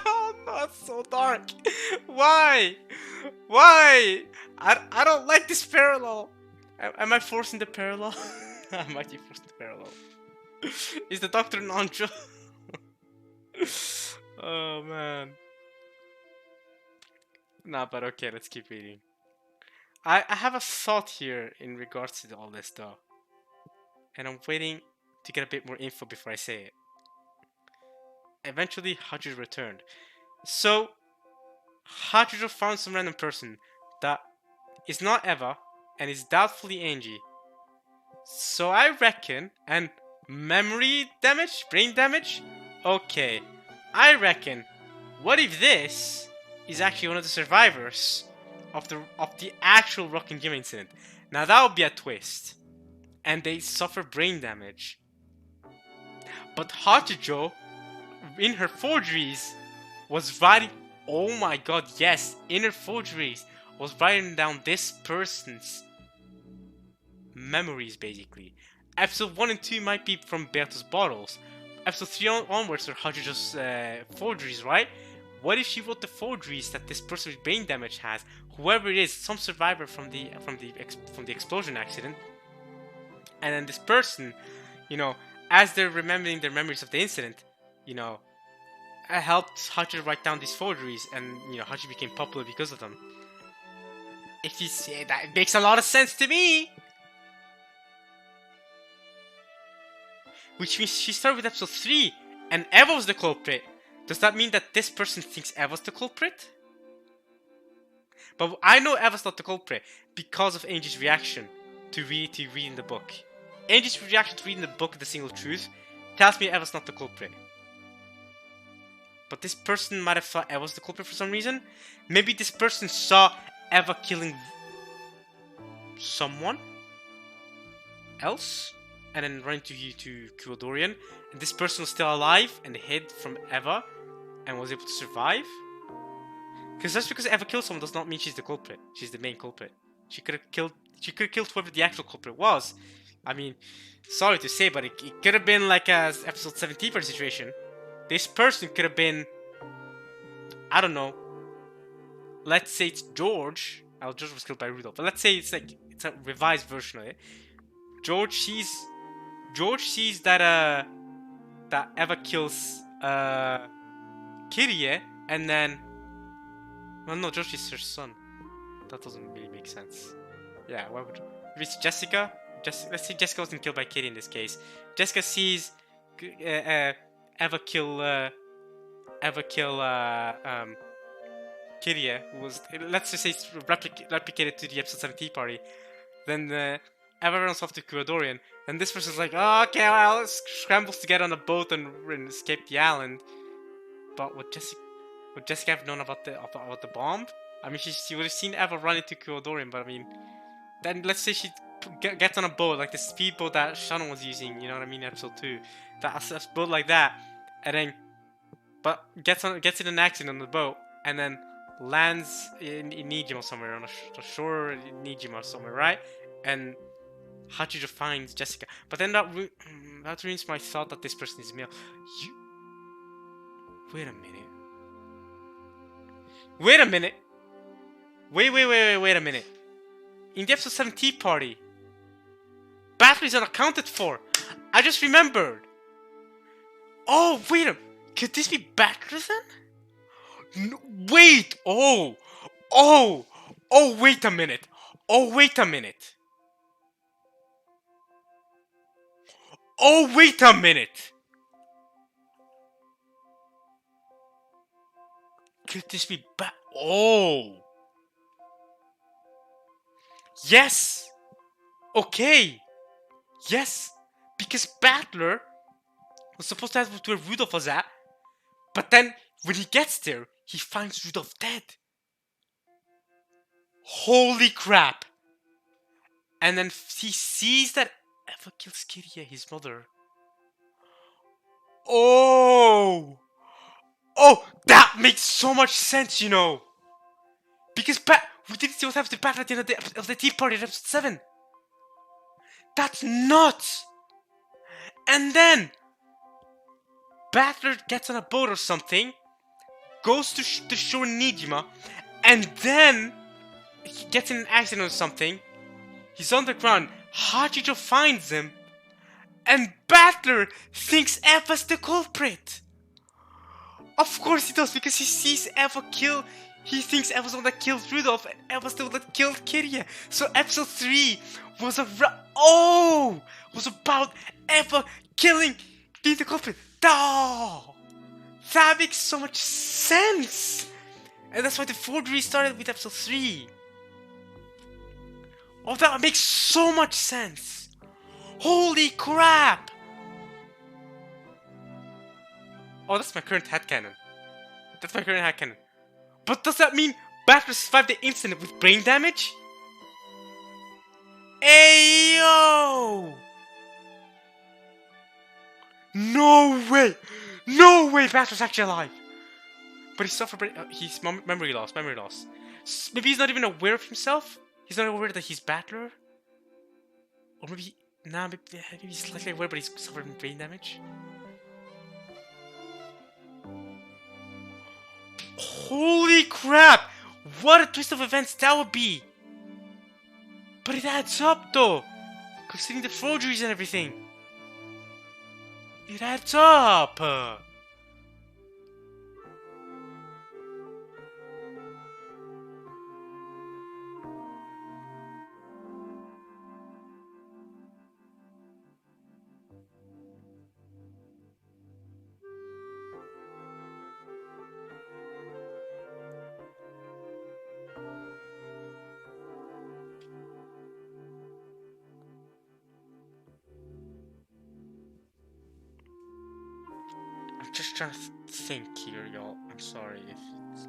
Oh no, it's so dark. Why? I don't like this parallel. Am I forcing the parallel? I might be forcing the parallel. Is the doctor an Anjo? Oh man. Nah, but okay, let's keep reading. I have a thought here in regards to all this though. And I'm waiting to get a bit more info before I say it. Eventually, Hachijo returned. So, Hachijo found some random person that is not Eva and is doubtfully Angie. So I reckon, and memory damage, brain damage? Okay, I reckon, what if this is actually one of the survivors of the actual Rockin' Gym incident? Now that would be a twist. And they suffer brain damage. But Hachijo, in her forgeries, was writing. Oh my god, yes, in her forgeries, was writing down this person's memories basically. Episode 1 and 2 might be from Berto's bottles. Episode 3 onwards are Hachijo's forgeries, right? What if she wrote the forgeries that this person with brain damage has? Whoever it is, some survivor from the explosion accident. And then this person, you know, as they're remembering their memories of the incident, you know, helped Hachijo write down these forgeries, and you know, Hachijo became popular because of them. If you say that, it makes a lot of sense to me. Which means she started with episode 3, and Eva was the culprit. Does that mean that this person thinks Eva's the culprit? But I know Eva's not the culprit because of Angie's reaction to reading the book. Angie's reaction to reading the book, The Single Truth, tells me Eva's not the culprit. But this person might have thought Eva was the culprit for some reason. Maybe this person saw Eva killing someone else and then run to Kurodorian. And this person was still alive and hid from Eva and was able to survive. Because just because Eva killed someone does not mean she's the culprit. She's the main culprit. She could have killed whoever the actual culprit was. I mean, sorry to say, but it could have been like a episode 17 for the situation. This person could have been, I don't know. Let's say it's George. George was killed by Rudolph. But let's say it's a revised version of it. George sees that Eva kills Kirie, and then, well, no, George is her son. That doesn't really make sense. Yeah, why would it's Jessica? Let's say Jessica wasn't killed by Kirie in this case. Jessica sees Eva kill Kirie, who was, let's just say it's replicated to the episode 17 party. Then Eva runs off to Kurodorian, and this person's like, oh, okay, well, scrambles to get on a boat and escape the island. But would Jessica have known about the bomb? I mean, she would have seen Eva run into Kurodorian, but I mean, then let's say she gets on a boat, like the speedboat that Shannon was using, you know what I mean, episode 2. That's a boat like that, and then, but gets in an accident on the boat, and then lands in Nijima somewhere, on a shore in Nijima somewhere, right? And Hachijo finds Jessica. But then that ruins my thought that this person is male. Wait a minute. Wait a minute. Wait a minute. In the episode 17 party, batteries are accounted for. I just remembered. Oh, wait a minute. Could this be batteries then? No, wait. Oh, wait a minute. Oh, wait a minute. Oh, wait a minute. Could this be Oh. Yes. Okay, yes, because Battler was supposed to have where Rudolph was at, but then when he gets there, he finds Rudolph dead. Holy crap! And then he sees that Eva kills Kiria, his mother. Oh! Oh, that makes so much sense, you know! Because we didn't see what happens to Bat at the end of the Tea Party in episode 7. That's nuts! And then Battler gets on a boat or something, goes to the shore in Nijima, and then he gets in an accident or something. He's on the ground. Hachijo finds him, and Battler thinks Eva's the culprit. Of course he does, because he sees Eva kill. He thinks Eva's the one that killed Rudolph, and Eva's the one that killed Kiria. So episode 3 was was about Eva killing, being the culprit. Oh, that makes so much sense, and that's why the forgery started with episode 3. Oh, that makes so much sense. Holy crap! Oh, that's my current headcanon. That's my current headcanon. But does that mean Battler survived the incident with brain damage? Ayo! No way! No way Battler's actually alive! But he suffered he's memory loss. Maybe he's not even aware of himself? He's not aware that he's Battler? Or maybe... Nah, maybe he's slightly aware, but he's suffering brain damage? Holy crap! What a twist of events that would be! But it adds up though! Considering the forgeries and everything! It adds up! I'm just trying to think here, y'all. I'm sorry if it's...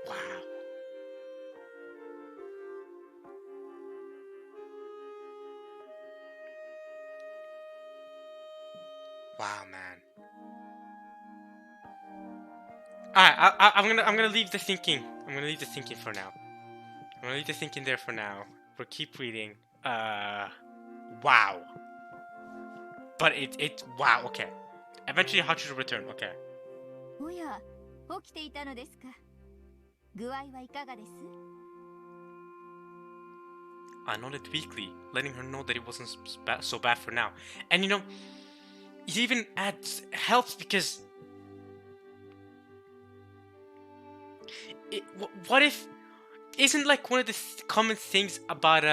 Wow. Wow, man. Alright, I'm gonna leave the thinking. I'm gonna leave the thinking for now. I'm gonna leave the thinking there for now. We'll keep reading. Wow. But wow, okay. Eventually Hachijo return, okay. おや、起きていたのですか。具合はいかがです？ I nodded weakly, letting her know that it wasn't so bad for now. And you know, it even helps because what if isn't like one of the common things about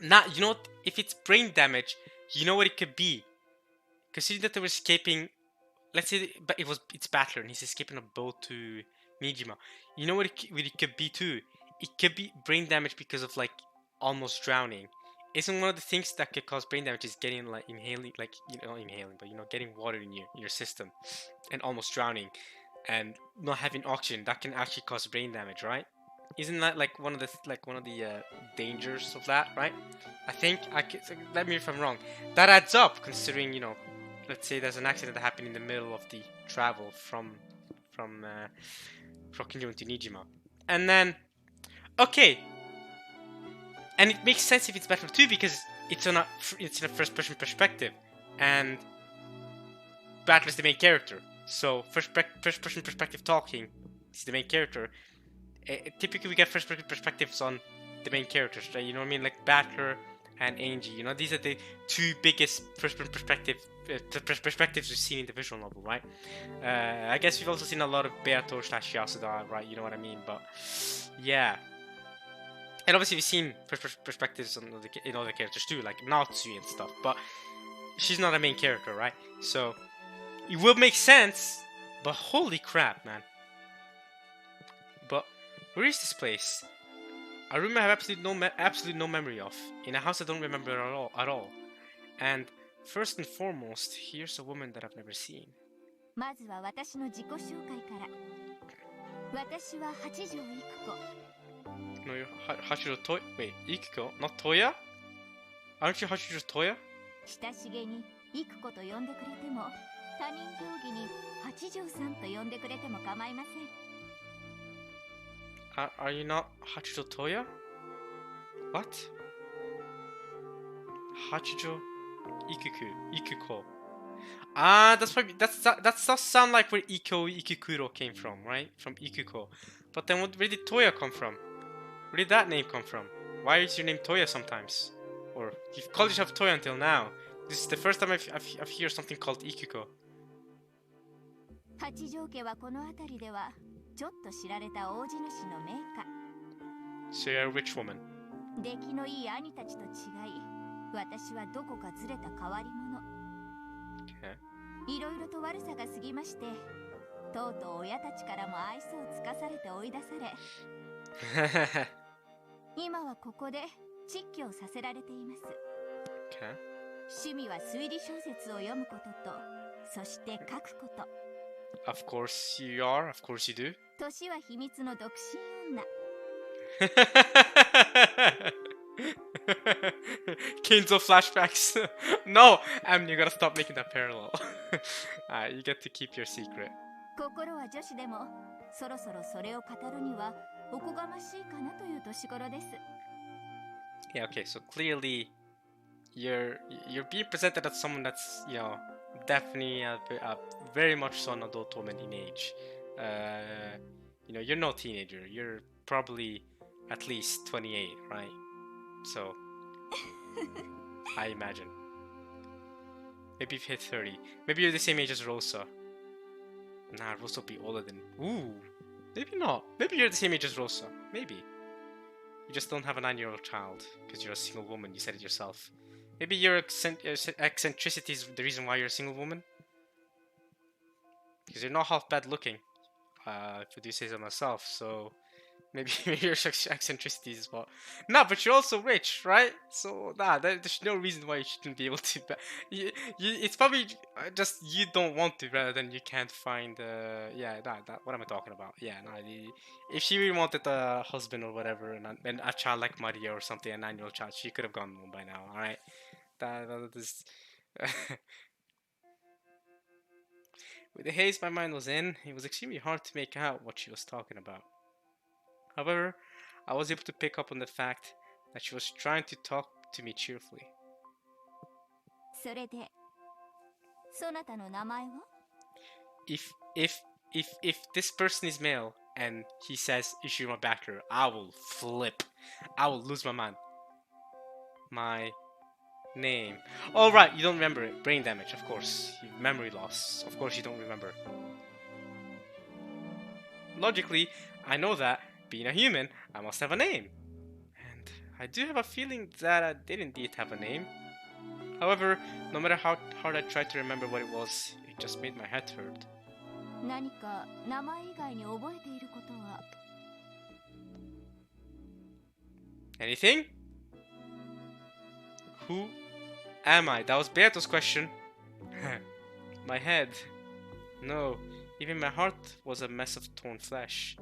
not, you know what, if it's brain damage, you know what it could be. Considering that they were escaping, let's say, but it's Battler and he's escaping a boat to Nijima. You know what it could be too? It could be brain damage because of like almost drowning. Isn't one of the things that could cause brain damage is getting like inhaling, like, you know, not inhaling, but you know, getting water in your system and almost drowning and not having oxygen? That can actually cause brain damage, right? Isn't that like one of the dangers of that, right? I think let me if I'm wrong. That adds up considering, you know, let's say there's an accident that happened in the middle of the travel from Rockinjo to Nijima, and then okay, and it makes sense if it's Battle 2 because it's in a first person perspective, and Battler's the main character, so first person perspective talking is the main character. Typically we get first person perspectives on the main characters, right? You know what I mean? Like Battler and Angie, you know, these are the two biggest first person perspective perspectives we've seen in the visual novel, right? I guess we've also seen a lot of Beato / Yasuda, right? You know what I mean? But yeah. And obviously we've seen perspectives on in other characters too, like Natsu and stuff. But she's not a main character, right? So it will make sense. But holy crap, man! But where is this place? A room I have absolutely no memory of, in a house I don't remember at all. And first and foremost, here's a woman that I've never seen. まずは私の自己紹介から。私は八条育子。 No, you're Hachijo Toya. Wait, Ikuko, not Toya? Aren't you Hachijo Toya? 親しげに育子と呼んでくれても、他人行儀に八条さんと呼んでくれても構いません。 Are you not Hachijo Toya? What? Hachijo Ikuko. Ah, that's probably that does sound like where Ikikuro came from, right? From Ikuko. But then where did Toya come from? Where did that name come from? Why is your name Toya sometimes? Or you've called yourself Toya until now. This is the first time I've heard something called Ikuko. 八条家はこの辺りではちょっと知られた大地主の名家。 So you're a rich woman. 出来のいい兄たちと違い、私はどこかずれた変わり者。 Okay. いろいろと悪さが過ぎまして、とうとう親たちからも愛想をつかされて追い出され、今はここで蟄居をさせられています。 Okay. 趣味は推理小説を読むことと、そして書くこと。 Of course you are. Of course you do. 年は秘密の独身女。 Kenzo flashbacks. No, you gotta stop making that parallel. You get to keep your secret. 心は女子でも、そろそろそれを語るにはおこがましいかなという年頃です。 Yeah, okay, so clearly you're being presented as someone that's, you know, definitely very much so an adult woman in age. You know, you're no teenager. You're probably at least 28, right? So, I imagine. Maybe you've hit 30. Maybe you're the same age as Rosa. Nah, Rosa will be older than... Ooh, maybe not. Maybe you're the same age as Rosa. Maybe. You just don't have a 9-year-old child because you're a single woman, you said it yourself. Maybe your eccentricity is the reason why you're a single woman? Because you're not half bad looking, if I do say so myself, so... Maybe your eccentricity is what... Nah, but you're also rich, right? So, nah, there's no reason why you shouldn't be able to... it's probably just you don't want to rather than you can't find... yeah, what am I talking about? Yeah, nah, if she really wanted a husband or whatever, and a child like Maria or something, a 9-year-old child, she could have gone home by now, alright? That is... With the haze my mind was in, it was extremely hard to make out what she was talking about. However, I was able to pick up on the fact that she was trying to talk to me cheerfully. それで、そなたの名前は? If this person is male and he says Ishima Backer, I will flip. I will lose my mind. My name. Oh right, you don't remember it. Brain damage, of course. Memory loss. Of course you don't remember. Logically, I know that. Being a human, I must have a name. And I do have a feeling that I did indeed have a name. However, no matter how hard I tried to remember what it was, it just made my head hurt. 何か名前以外に覚えていることは? Anything? Who am I? That was Beato's question. My head. No, even my heart was a mess of torn flesh.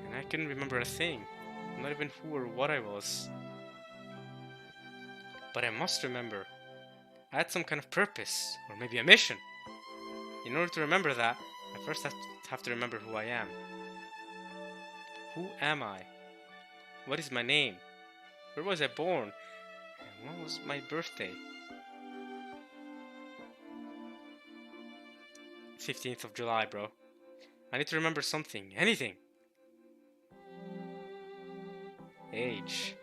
And I couldn't remember a thing, not even who or what I was. But I must remember. I had some kind of purpose, or maybe a mission. In order to remember that, I first have to remember who I am. Who am I? What is my name? Where was I born? And what was my birthday? 15th of July, bro. I need to remember something, anything. Age.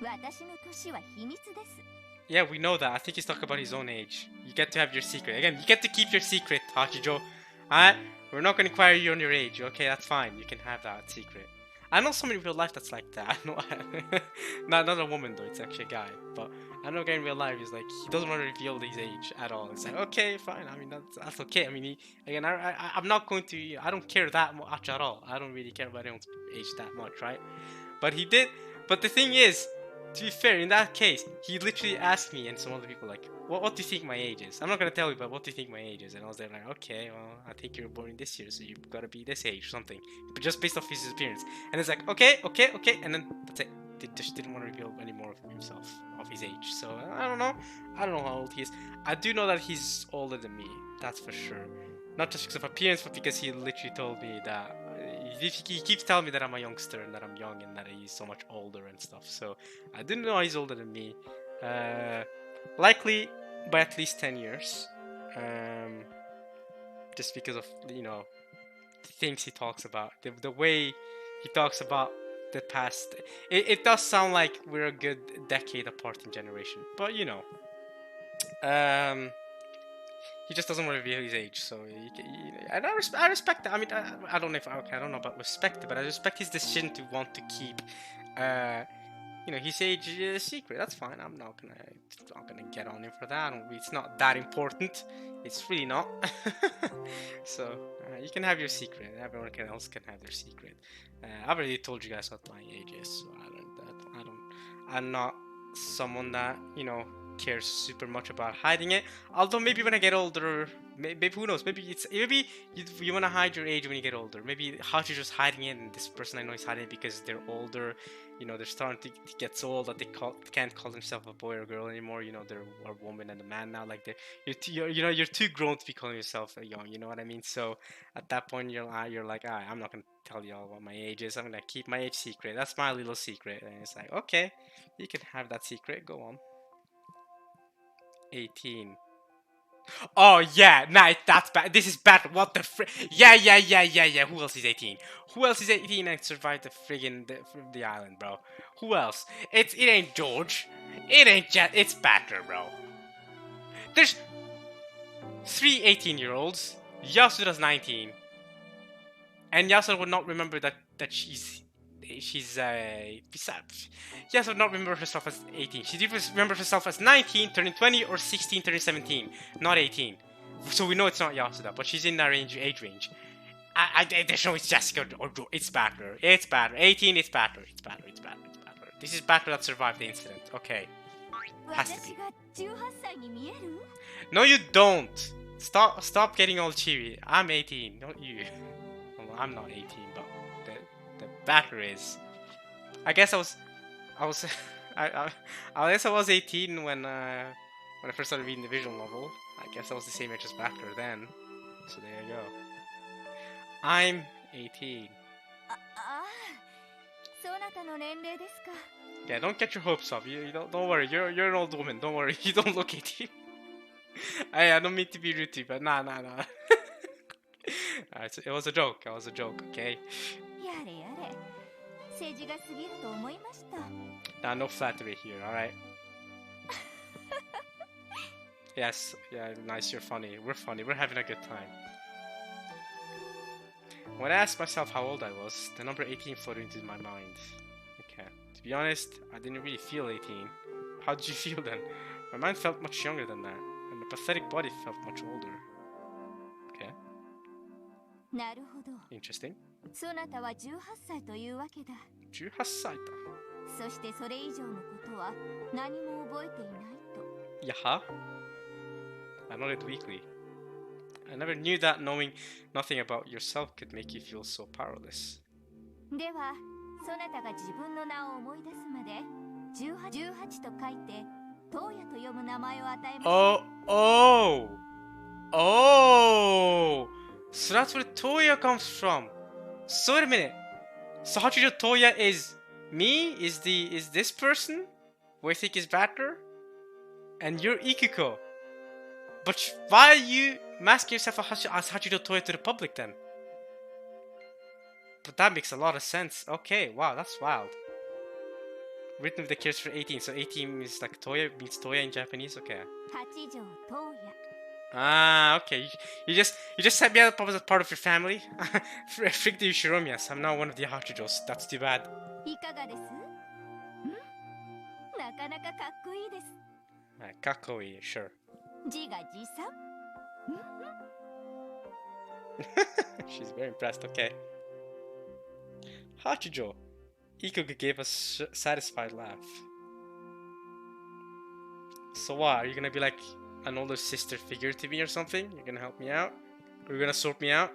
年?私の年は秘密です。 Yeah, we know that. I think he's talking about his own age. You get to have your secret. Again, you get to keep your secret, Hachijo. Alright? We're not going to inquire you on your age. Okay, that's fine. You can have that secret. I know someone in real life that's like that. I know, not a woman though. It's actually a guy. But I know a guy in real life is like he doesn't want to reveal his age at all. It's like okay, fine. I mean that's okay. I mean again, I'm not going to. I don't care that much at all. I don't really care about anyone's age that much, right? But he did. But the thing is, to be fair, in that case, he literally asked me and some other people like, what do you think my age is? I'm not gonna tell you, but what do you think my age is? And I was there like, okay, well, I think you were born this year, so you've gotta be this age or something. But just based off his appearance. And it's like, okay, and then that's it. They just didn't want to reveal any more of himself, of his age. So I don't know. I don't know how old he is. I do know that he's older than me. That's for sure. Not just because of appearance, but because he literally told me that he keeps telling me that I'm a youngster and that I'm young and that he's so much older and stuff. So I didn't know he's older than me. Likely by at least 10 years. Just because of, you know, the things he talks about. The way he talks about the past. It does sound like we're a good decade apart in generation. But, you know. He just doesn't want to reveal his age, so and I respect that. I mean, I don't know if I don't know about respect it, but I respect his decision to want to keep, you know, his age secret. That's fine. I'm not gonna get on him for that. It's not that important. It's really not. So you can have your secret. Everyone else can have their secret. I've already told you guys what my age is, so I'm not someone that, you know, cares super much about hiding it. Although maybe when I get older, maybe who knows? Maybe you want to hide your age when you get older. Maybe Hachi's just hiding it, and this person I know is hiding it because they're older. You know, they're starting to get so old that they can't call themselves a boy or girl anymore. You know, they're a woman and a man now. Like you're too grown to be calling yourself young. You know what I mean? So at that point, you're like, I'm not gonna tell you all what my age is. I'm gonna keep my age secret. That's my little secret. And it's like, okay, you can have that secret. Go on. 18. Oh yeah, nah, that's bad. This is bad. What the Yeah. Who else is 18? Who else is 18 and survived the friggin' the island, bro? Who else? It ain't George. It ain't Jet. It's Batter, bro. There's 3 18-year-olds. Yasuda's 19, and Yasuda would not remember that she's Yes, would not remember herself as 18. She remembers herself as 19, turning 20, or 16, turning 17, not 18. So we know it's not Yasuda, but she's in that age range. There's no it's Jessica or it's Battler. It's Battler. 18, it's Battler. It's Battler. It's Battler. It's Battler. This is Battler that survived the incident. Okay. Has to be. No, you don't. Stop getting all cheery. I'm 18, not you. Well, I'm not 18, but the Battler is. I guess I was I guess I was 18 when I first started reading the visual novel. I guess I was the same age as Battler then. So there you go. I'm 18. Yeah, don't get your hopes up. You don't worry. You're an old woman. Don't worry. You don't look 18. I don't mean to be rude to you, but nah. Alright, so it was a joke. It was a joke, okay? Nah, no flattery here, alright? Yes, yeah, nice, you're funny. We're funny, we're having a good time. When I asked myself how old I was, the number 18 floated into my mind. Okay, to be honest, I didn't really feel 18. How did you feel then? My mind felt much younger than that, and the pathetic body felt much older. Okay. Interesting. 18歳だ。そしてそれ以上のことは何も覚えていないと。Yaha? I nodded weakly. I never knew that knowing nothing about yourself could make you feel so powerless. では、そなたが自分の名を思い出すまで18と書いてトウヤと読む名前を与えます。Oh! So that's where Toya comes from. So wait a minute. So Hachijo Toya is me? Is this person? Who I think is Batter? And you're Ikuko. But why are you masking yourself as Hachijo Toya to the public then? But that makes a lot of sense. Okay, wow, that's wild. written with the characters for 18. So 18 is like Toya, means Toya in Japanese. Okay. 八条東也 Ah, okay. You just set me up as a part of your family. Freak the Yushiromias. I'm not one of the Hachijos. That's too bad. いかがですなかなかかっこいいです Kakoi, sure. 自画自賛 She's very impressed. Okay. Hachijo. Ikuko gave a satisfied laugh. So what? Are you gonna be like an older sister figure to me or something? You're gonna help me out? Or you're gonna sort me out?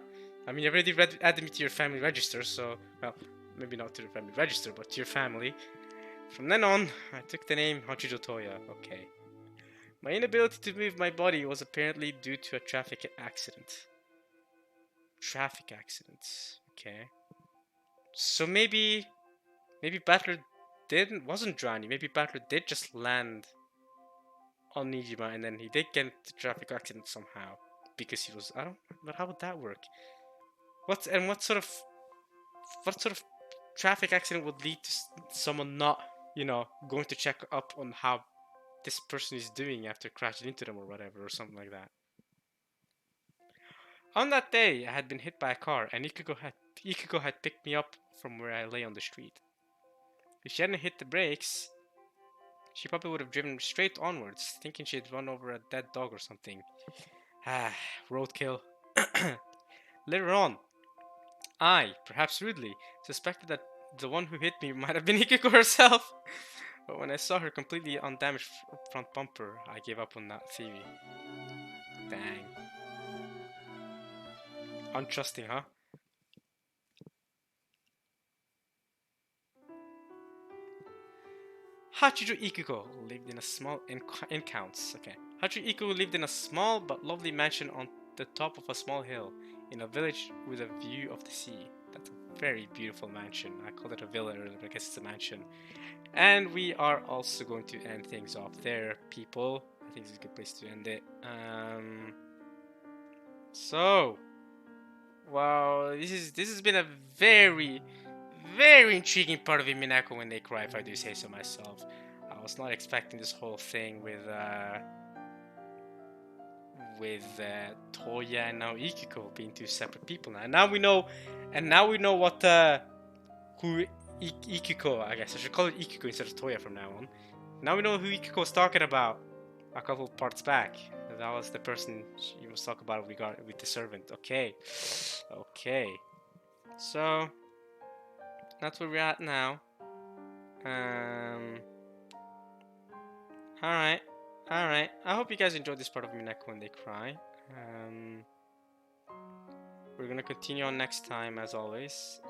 I mean, you already added me to your family register, so... Well, maybe not to the family register, but to your family. From then on, I took the name Hachijo Toya. Okay. My inability to move my body was apparently due to a traffic accident. Traffic accidents. Okay. So maybe Battler wasn't drowning. Maybe Battler did just land on Nijima and then he did get into a traffic accident somehow because he was but how would that work? What sort of traffic accident would lead to someone not, going to check up on how this person is doing after crashing into them or whatever or something like that. On that day, I had been hit by a car and Ikuko had picked me up from where I lay on the street. If she hadn't hit the brakes, she probably would have driven straight onwards, thinking she had run over a dead dog or something. Roadkill. Later on, I, perhaps rudely, suspected that the one who hit me might have been Ikuko herself. But when I saw her completely undamaged front bumper, I gave up on that theory. Dang. Untrusting, huh? Hachijo Ikuko lived in a small in counts. Okay. Hachijo Ikuko lived in a small but lovely mansion on the top of a small hill in a village with a view of the sea. That's a very beautiful mansion. I called it a villa earlier, but I guess it's a mansion. And we are also going to end things off there, people. I think this is a good place to end it. Wow, this has been a very, very intriguing part of Umineko when they cry, if I do say so myself. I was not expecting this whole thing with Toya and now Ikiko being two separate people now. And now we know what who Ikiko, I guess I should call it Ikiko instead of Toya from now on. Now we know who Ikiko was talking about a couple of parts back. That was the person you must talk about with the servant. Okay. So that's where we're at now. Alright. I hope you guys enjoyed this part of Minako when they cry. We're gonna continue on next time as always.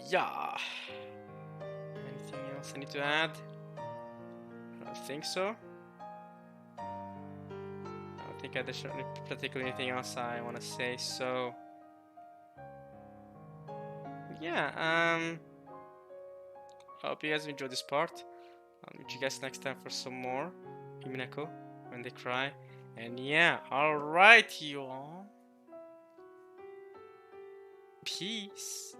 Yeah. Anything else I need to add? I don't think so. I don't think there's particularly anything else I want to say. So yeah. I hope you guys enjoyed this part. I'll meet you guys next time for some more Umineko when they cry. And yeah, alright you all. Peace.